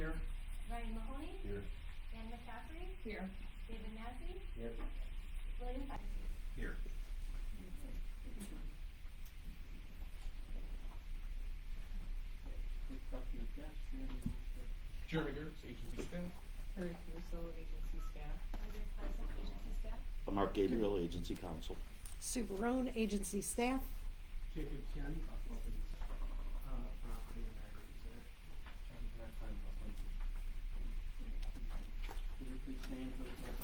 Here. Ryan Mahoney. Here. Ann McCaffrey. Here. David Massey. Here. William Feinstein. Here. Jeremy Gertz, agency staff. Terry Caruso, agency staff. Margaret Pleasant, agency staff. Mark Gabriel, Agency Counsel. Sue Barone, agency staff. Jacob Chen, property and research. Could you please stand for the pledge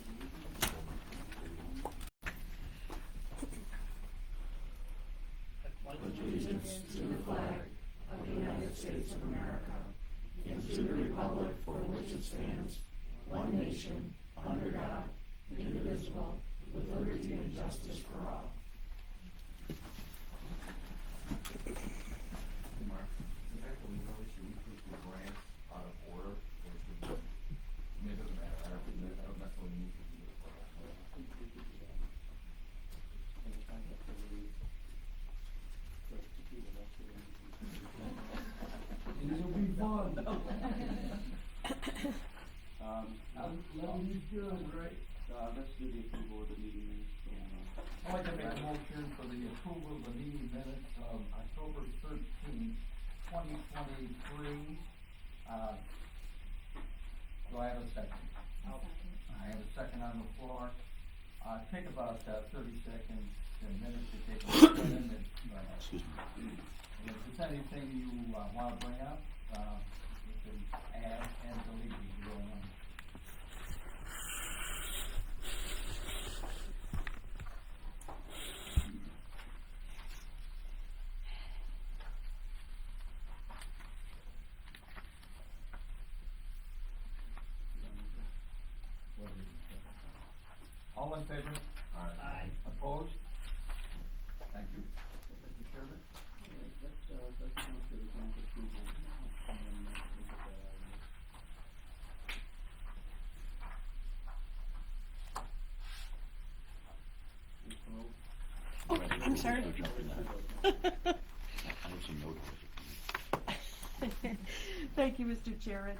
of allegiance? Allegiance to the flag of the United States of America and to the republic for which it stands, one nation, under God, indivisible, with liberty and justice for all. Mark, in fact, we really should put the grants out of order, or should we, I mean, it doesn't matter, I don't necessarily need to do it for that. I think we could do that. And if I have to leave, but to do the rest of it. This'll be fun. Nothing's good, right? Let's do the approval of the meeting minutes. I'd like to make a motion for the approval of the meeting minutes of October 13th, 2023. Do I have a second? I have a second on the floor. Take about 30 seconds, 10 minutes to take a look at them. Excuse me. If there's anything you want to bring up, you can add and delete as you go on. All in favor? Aye. Opposed? Thank you. Mr. Chairman? Let's go to the grant approval now. And then look at that. Oh, I'm sorry. I have some notes. Thank you, Mr. Chairman.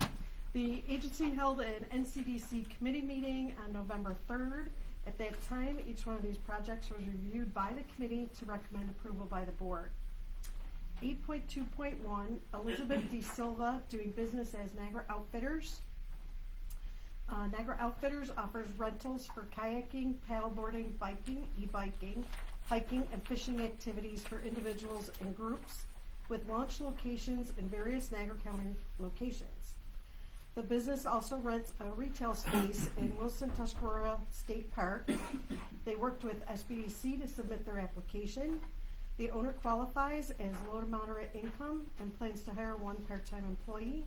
The agency held an NCDC committee meeting on November 3rd. At that time, each one of these projects was reviewed by the committee to recommend approval by the board. 8.2.1, Elizabeth D. Silva doing business as Niagara Outfitters. Niagara Outfitters offers rentals for kayaking, paddleboarding, biking, e-biking, hiking, and fishing activities for individuals and groups, with launch locations in various Niagara County locations. The business also rents a retail space in Wilson Tuscarora State Park. They worked with SBDC to submit their application. The owner qualifies as low to moderate income and plans to hire one part-time employee.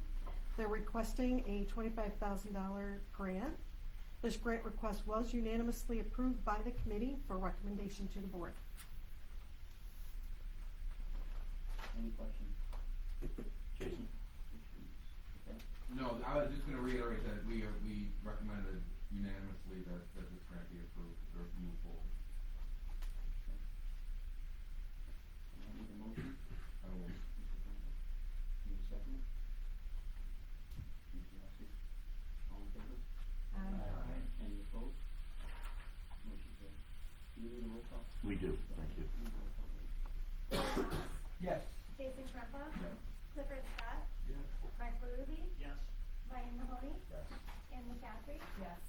They're requesting a $25,000 grant. This grant request was unanimously approved by the committee for recommendation to the board. Any questions? Jason? No, I was just gonna reiterate that we recommended unanimously that this grant be approved or move forward. I need a motion. I will. Need a second? Mr. Massey? All in favor? Aye. Any opposed? Motion carries. Do you need a roll call? We do, thank you. Need a roll call, please. Yes. Jason Trumpa. Yes. Clifford Scott. Yes. Mark Berube. Yes. Ryan Mahoney. Yes. Ann McCaffrey. Yes.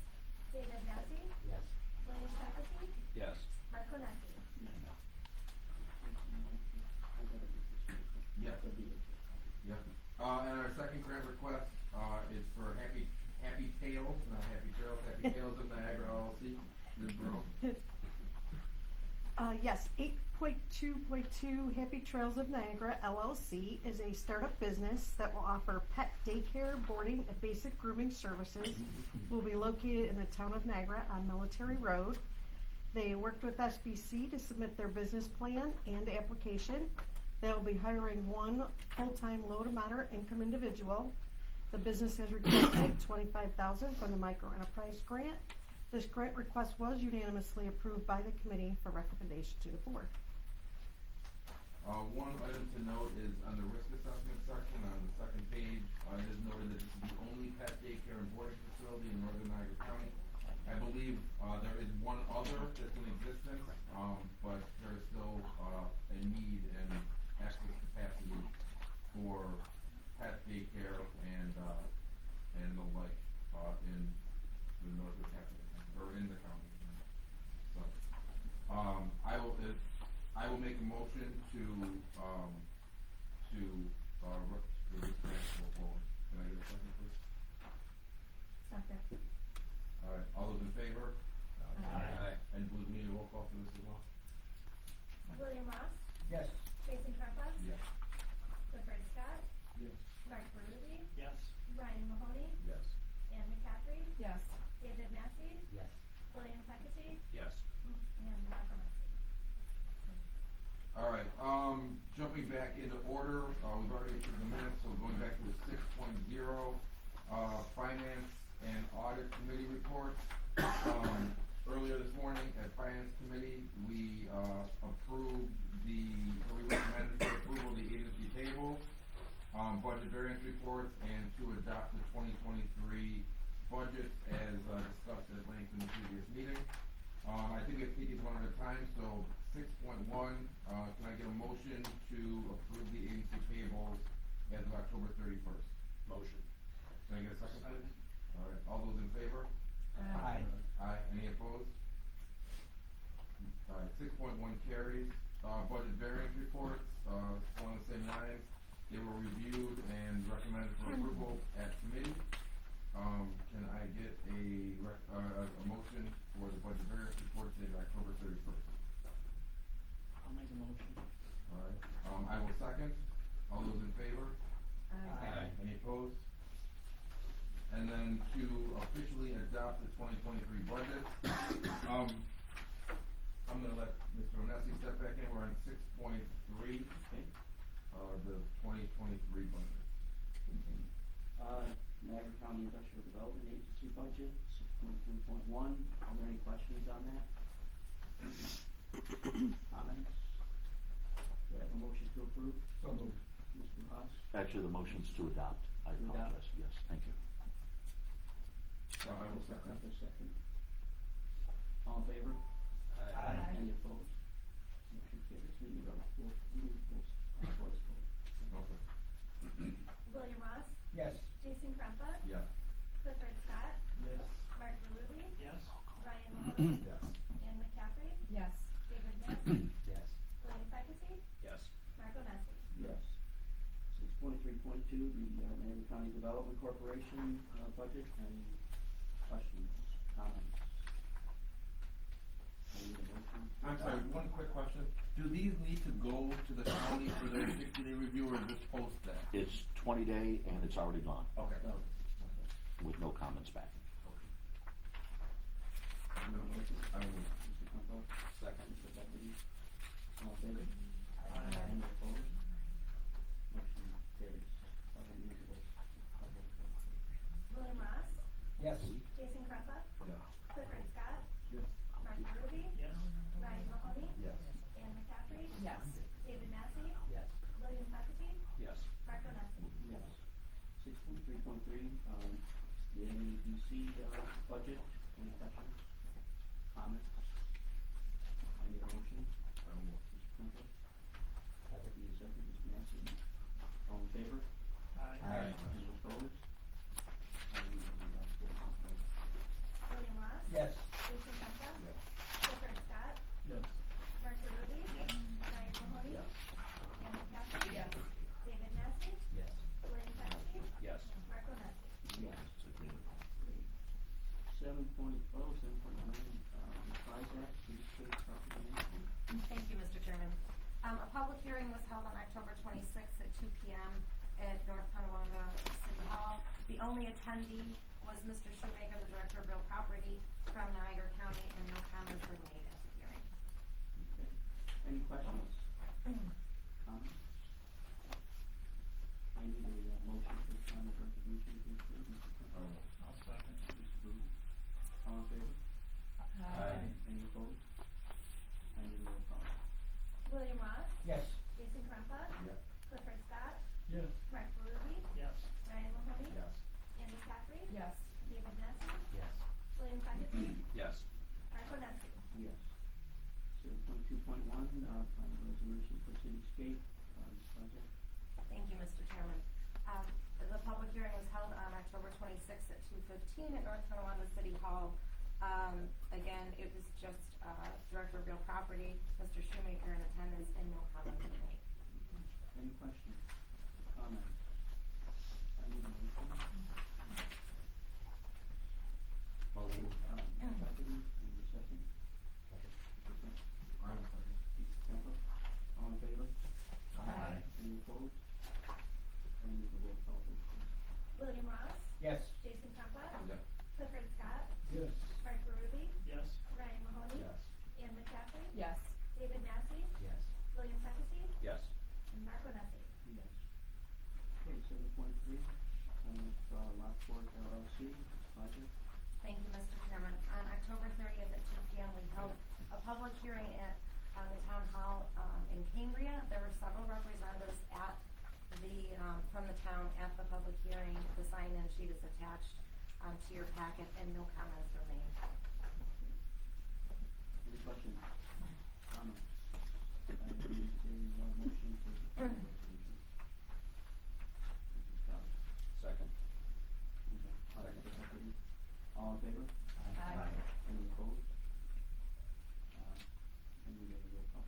David Massey. Yes. William Feinstein. Yes. Mark Konecki. Yes. Yep. And our second grant request, is for Happy Tales, not Happy Trails, Happy Tales of Niagara LLC. Ms. Burrow? Yes, 8.2.2 Happy Trails of Niagara LLC is a startup business that will offer pet daycare, boarding, and basic grooming services. Will be located in the town of Niagara on Military Road. They worked with SBC to submit their business plan and application. They'll be hiring one full-time low to moderate income individual. The business has requested $25,000 from the micro enterprise grant. This grant request was unanimously approved by the committee for recommendation to the board. One item to note is on the risk assessment section on the second page, it is noted that this is the only facility in northern Niagara County. I believe, there is one other that's in existence, but there is still, a need and access capacity for pet daycare and the like, in the northern county, or in the county. So, I will make a motion to this grant go forward. Can I get a second, please? Second. All right, all those in favor? Aye. And do we need a roll call for this as well? William Ross, Yes. Jason Crumpus, Yes. Clifford Scott, Yes. Mark Ruby, Yes. Ryan Mahoney, Yes. Ann McCaffrey, Yes. David Massey, Yes. William Pecasy, Yes. and Michael Massey. All right, jumping back into order, we've already approved the minutes, so going back to the 6.0, Finance and Audit Committee reports. Earlier this morning at Finance Committee, we recommended for approval the agency table, budget variance reports, and to adopt the 2023 budget as discussed at length in the previous meeting. I think we have to take these one at a time, so 6.1, can I get a motion to approve the agency payables as of October 31st? Motion. Can I get a second, please? All right, all those in favor? Aye. Aye, any opposed? All right, 6.1 carries. Budget variance reports, along the same lines. They were reviewed and recommended for approval at committee. Can I get a motion for the budget variance report dated October 31st? I'll make a motion. All right, I will second. All those in favor? Aye. Any opposed? And then to officially adopt the 2023 budget, I'm gonna let Mr. Onesi step back in. We're on 6.3, Okay. the 2023 budget. Niagara County Industrial Development Agency budget, 6.3.1. Are there any questions on that? Comments? Do I have a motion to approve? So moved. Mr. Ross? Actually, the motion's to adopt. I To adopt. apologize. Yes, thank you. I will second. Second. All in favor? Aye. Any opposed? Motion carries. We need a voice vote. Okay. William Ross, Yes. Jason Crumpus, Yes. Clifford Scott, Yes. Mark Ruby, Yes. Ryan Mahoney, Yes. Ann McCaffrey, Yes. David Massey, Yes. William Pecasy, Yes. Michael Massey. Yes. 6.3.2, the Niagara County Development Corporation budget. Any questions, comments? I need a motion. I'm sorry, one quick question. Do these need to go to the county for their 60-day review, or is this post that? It's 20-day and it's already gone Okay. No. with no comments back. No motion. I will. Mr. Crumpus? Second. Mr. Deputy? All in favor? Aye. Any opposed? Motion carries. Unusable. William Ross, Yes. Jason Crumpus, Yeah. Clifford Scott, Yes. Mark Ruby, Yes. Ryan Mahoney, Yes. Ann McCaffrey, Yes. David Massey, Yes. William Pecasy, Yes. Michael Massey. Yes. 6.3.3, the NEDC budget. Any questions? Comments? I need a motion. I will. Mr. Crumpus? Have it be a second, Mr. Massey. All in favor? Aye. Any opposed? I need a voice. William Ross, Yes. Jason Crumpus, Yes. Clifford Scott, Yes. Mark Ruby, Ryan Mahoney, Yes. Ann McCaffrey, Yes. David Massey, Yes. William Pecasy, Yes. Michael Massey. Yes. 7.9, Prize Act, Free State Property Management. Thank you, Mr. Chairman. A public hearing was held on October 26th at 2 p.m. at North Tonawanda City Hall. The only attendee was Mr. Shoemaker, the Director of Real Property from Niagara County, and no comments were made at the hearing. Okay. Any questions? Comments? I need a motion for sign of recognition to approve. Mr. Crumpus? I'll second. Mr. Booth? All in favor? Aye. Any opposed? I need a roll call. William Ross, Yes. Jason Crumpus, Yes. Clifford Scott, Yes. Mark Ruby, Yes. Ryan Mahoney, Yes. Ann McCaffrey, Yes. David Massey, 2.1, final resolution for cityscape, project. Thank you, Mr. Chairman. The public hearing was held on October 26th at 2:15 at North Tonawanda City Hall. Again, it was just, Director of Real Property, Mr. Shoemaker in attendance, and no comment was made. Any questions, comments? I need a motion. Motion. Second, need a second? I will second. Kemper, all in favor? Aye. Any opposed? I need a roll call, please. William Ross. Yes. Jason Crumpet. Yes. Clifford Scott. Yes. Mark Ruby. Yes. Ryan Mahoney. Yes. Ann McCaffrey. Yes. David Massey. Yes. William Pepisi. Yes. And Mark Nessie. Yes. Okay, 7.3, Lockport LLC, project. Thank you, Mr. Chairman. On October 30th at 2 p.m., we held a public hearing at the town hall in Cambria. There were several representatives at the, from the town at the public hearing. The sign-in sheet is attached to your packet, and no comments were made. Any questions, comments? I need a motion for the final resolution. Mr. Scott. Second. Second. All in favor? Aye. Any opposed? And we get a roll call.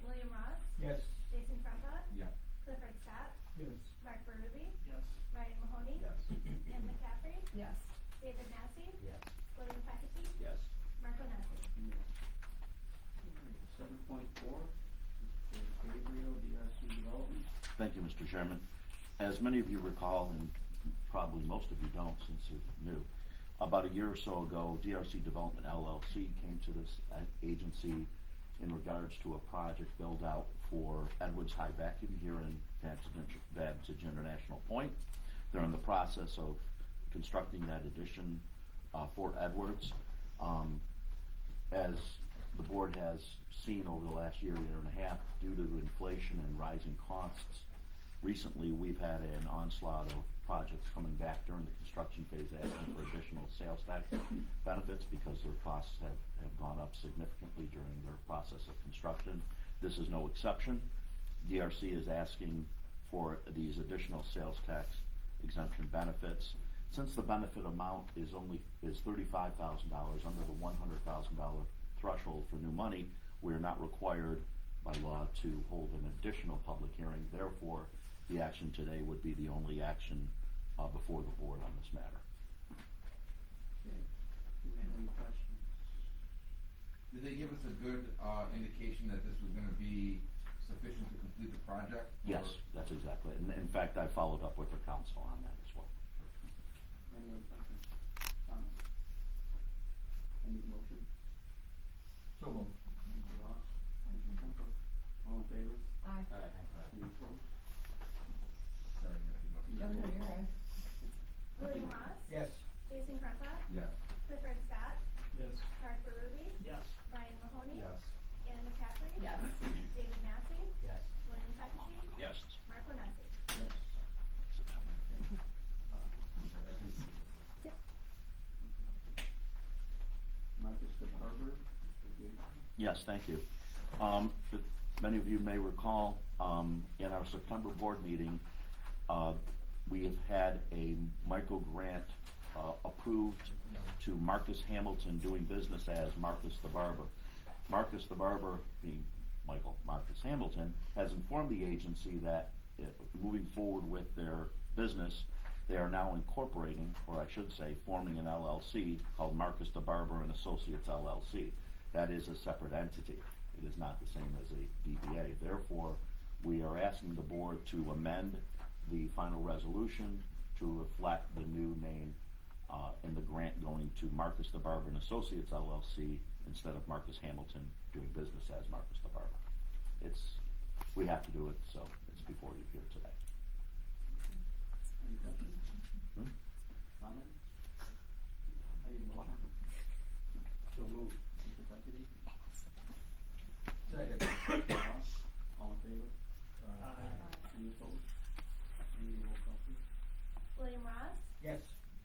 William Ross. Yes. Jason Crumpet. Yeah. Clifford Scott. Yes. Mark Ruby. Yes. Ryan Mahoney. Yes. Ann McCaffrey. Yes. David Massey. Yes. William Pepisi. Yes. Mark Nessie. Yes. 7.4, Mr. Gabriel, DRC Development. Thank you, Mr. Chairman. As many of you recall, and probably most of you don't since you're new, about a year or so ago, DRC Development LLC came to this agency in regards to a project build out for Edwards High Vacuum here in Vantage International Point. They're in the process of constructing that addition for Edwards. As the board has seen over the last year and a half, due to inflation and rising costs, recently we've had an onslaught of projects coming back during the construction phase asking for additional sales tax benefits because their costs have gone up significantly during their process of construction. This is no exception. DRC is asking for these additional sales tax exemption benefits. Since the benefit amount is $35,000 under the $100,000 threshold for new money, we are not required by law to hold an additional public hearing. Therefore, the action today would be the only action before the board on this matter. Okay, do we have any questions? Did they give us a good, indication that this was gonna be sufficient to complete the project? Yes, Or- that's exactly it. And in fact, I followed up with the council on that as well. Any other questions, comments? Any motion? So moved. Mr. Ross, Mr. Kemper, all in favor? Aye. Any opposed? Sorry, No, no, you're right. William Ross. Yes. Jason Crumpet. Yes. Clifford Scott. Yes. Mark Ruby. Yes. Ryan Mahoney. Yes. Ann McCaffrey. Yes. David Massey. Yes. William Pepisi. Yes. Mark Nessie. Yes. Marcus the Barber, Yes, thank you. Many of you may recall, in our September board meeting, we have had a micro grant approved to Marcus Hamilton doing business as Marcus the Barber. Marcus the Barber, being Marcus Hamilton, has informed the agency that moving forward with their business, they are now incorporating, or I should say, forming an LLC called Marcus the Barber and Associates LLC. That is a separate entity. It is not the same as a DBA. Therefore, we are asking the board to amend the final resolution to reflect the new name in the grant going to Marcus the Barber and Associates LLC instead of Marcus Hamilton doing business as Marcus the Barber. We have to do it, so it's before you here today. any questions? Comments? Any motion? So moved. Mr. Deputy? Second. Mr. Ross, all in favor? Any opposed? Any roll call, please? William Ross. Yes.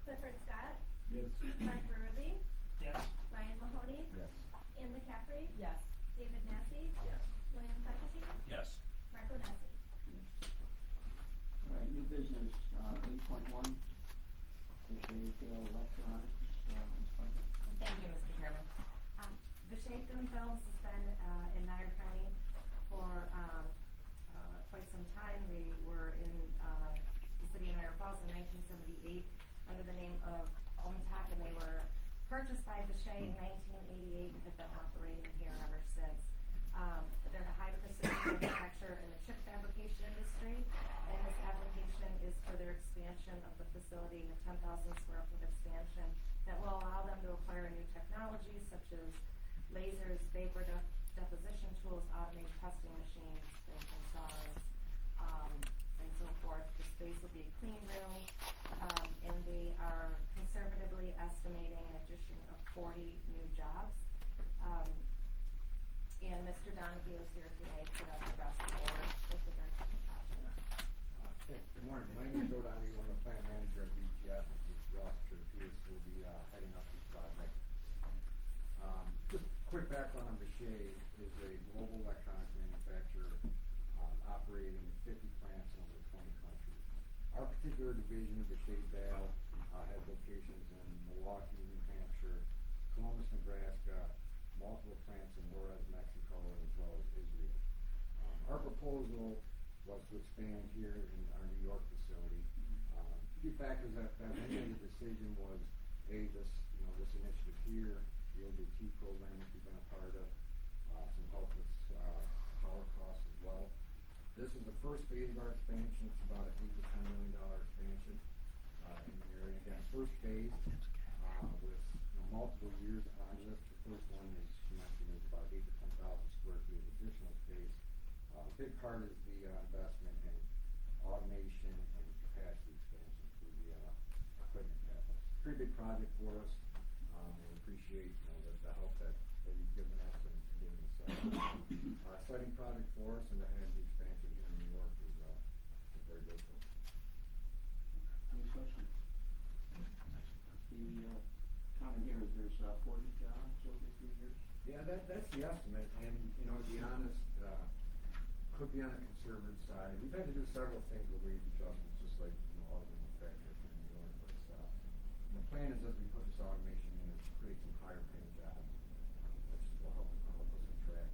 Clifford Scott. Yes. Mark Ruby. Yes. Ryan Mahoney. Yes. Ann McCaffrey. Yes. David Massey. business, 8.1, Vishay Electronics, Ms. Parker. Thank you, Mr. Chairman. Vishay Films has been in Niagara County for quite some time. They were in the city of Niagara Falls in 1978 under the name of Omtech, and they were purchased by Vishay in 1988 and have been operating here ever since. They're a high precision manufacturer in the chip fabrication industry, and this application is for their expansion of the facility, a 10,000 square foot expansion that will allow them to acquire new technologies such as lasers, vapor deposition tools, automated testing machines, and saws, and so forth. The space will be a clean room, and they are conservatively estimating an addition of 40 new jobs. And Mr. Donahue is here today to address the board with the next discussion. Good morning, my name is Joe Donahue, I'm the plant manager at BTS, which is Ross Pierce, who will be heading up this project. Just quick background on Vishay is a global electronics manufacturer operating in 50 plants in over 20 countries. Our particular division of Vishay Dale has locations in Milwaukee, New Hampshire, Columbus, Nebraska, multiple plants in Juarez, Mexico, as well as Israel. Our proposal was to expand here in our New York facility. Key factors that made the decision was this initiative here, the OJT program that we've been a part of, some help with power costs as well. This is the first phase of our expansion. It's about an $8 to $10 million expansion in the area. Again, first phase with multiple years on this. The first one, as you mentioned, is about 8,000 to 10,000 square feet of additional space. Big part is the investment in automation and capacity expansion through the equipment capital. Pretty big project for us, and appreciate the help that you've given us in getting this exciting project for us, and to have the expansion here in New York is very good for us. Any questions? The comment here is there's 40 jobs over 3 years. Yeah, that's the estimate, and to be honest, could be on the conservative side. We've had to do several things with wage adjustments, just like all the manufacturers in New York. But the plan is, as we put this automation in, is to create some higher paying jobs, which will help us attract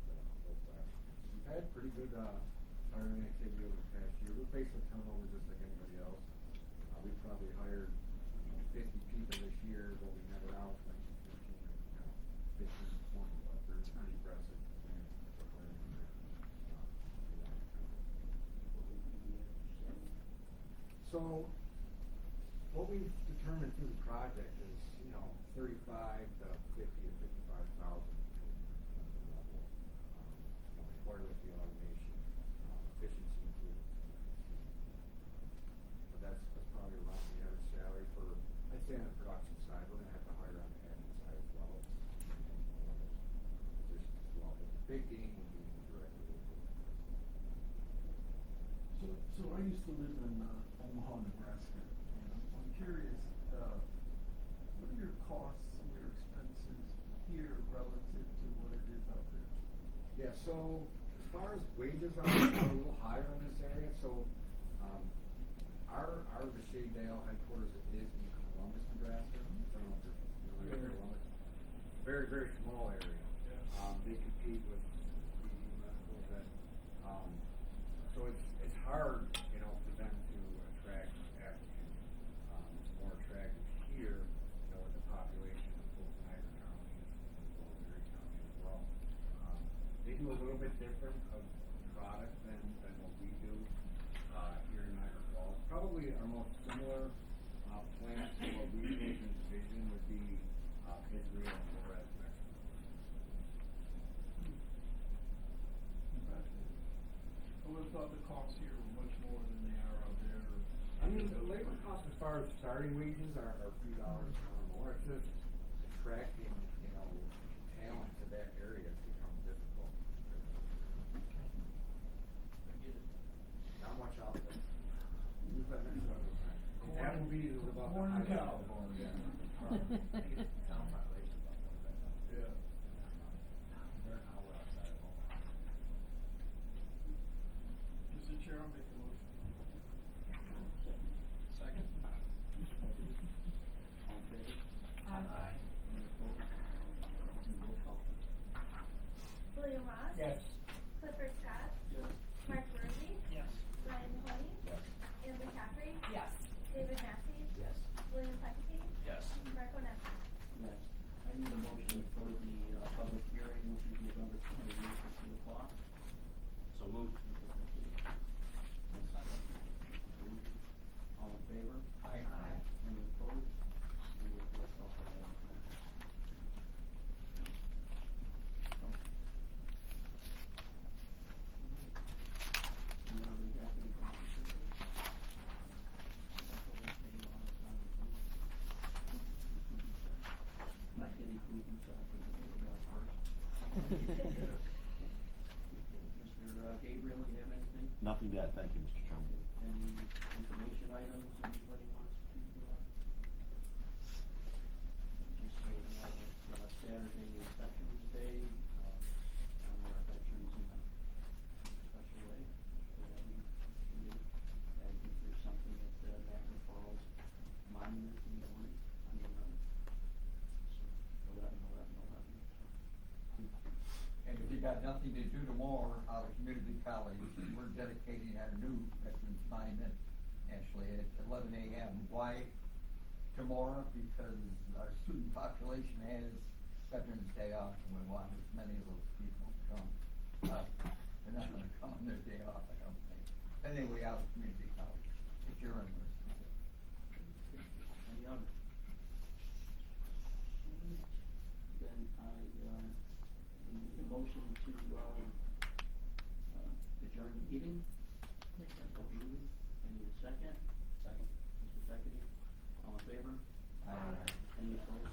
local applicants. We've had pretty good hiring activity over the past year. We're facing turnover just like anybody else. We've probably hired 50 people this year, but we never out like 15 to 20. But they're pretty aggressive. So, what we've determined through the project is, 35 to 50 to 55,000 level, required with the automation, efficiency improvements. But that's probably around the average salary for, I'd say on the production side, we're gonna have to hire on the admin side as well. Positions as well, but the big gain will be directly. So I used to live in Omaha, Nebraska, and I'm curious, what are your costs and your expenses here relative to what it is out there? Yeah, so as far as wages are, we're a little higher in this area. So our Vishay Dale headquarters is in Columbus, Nebraska. I don't know if you're familiar with Columbus. Very, very small area. They compete with a little bit. So it's hard, for them to attract applicants. It's more attractive here, with the population of both Niagara County and Erie County as well. They do a little bit different of product than what we do here in Niagara Falls. Probably our most similar plant to what we do in division would be Israel and Juarez, Mexico. I would have thought the costs here were much more than they are out there. I mean, the labor costs as far as starting wages are a few dollars or more. It's just attracting, talent to that area has become difficult. Not much out there. We've had next level of time. Applebee's is about the Corn and highest. cow. Town population about that. Yeah. They're an hour outside of Omaha. Mr. Chair, I'll make the motion. Mr. Gabriel, you have anything? Nothing to add, thank you, Mr. Chairman. Any information items anybody wants to, just so you know, it's, Saturday is Veterans Day, honor our veterans in a special way, so that we can do. I think there's something at, Niagara Falls Monument in the morning, on the 11th. So, 11. And if you got nothing to do tomorrow out of community college, we're dedicating our new veterans monument actually at 11 a.m. Why tomorrow? Because our student population has Veterans Day off, and we want as many of those people to come. They're not gonna come on their day off, I don't think. Anyway, out of community college, if you're interested. Any other? Then I, need a motion to, adjourn the meeting. Any second? Second. Mr. Secretary, all in favor? Aye. Any opposed?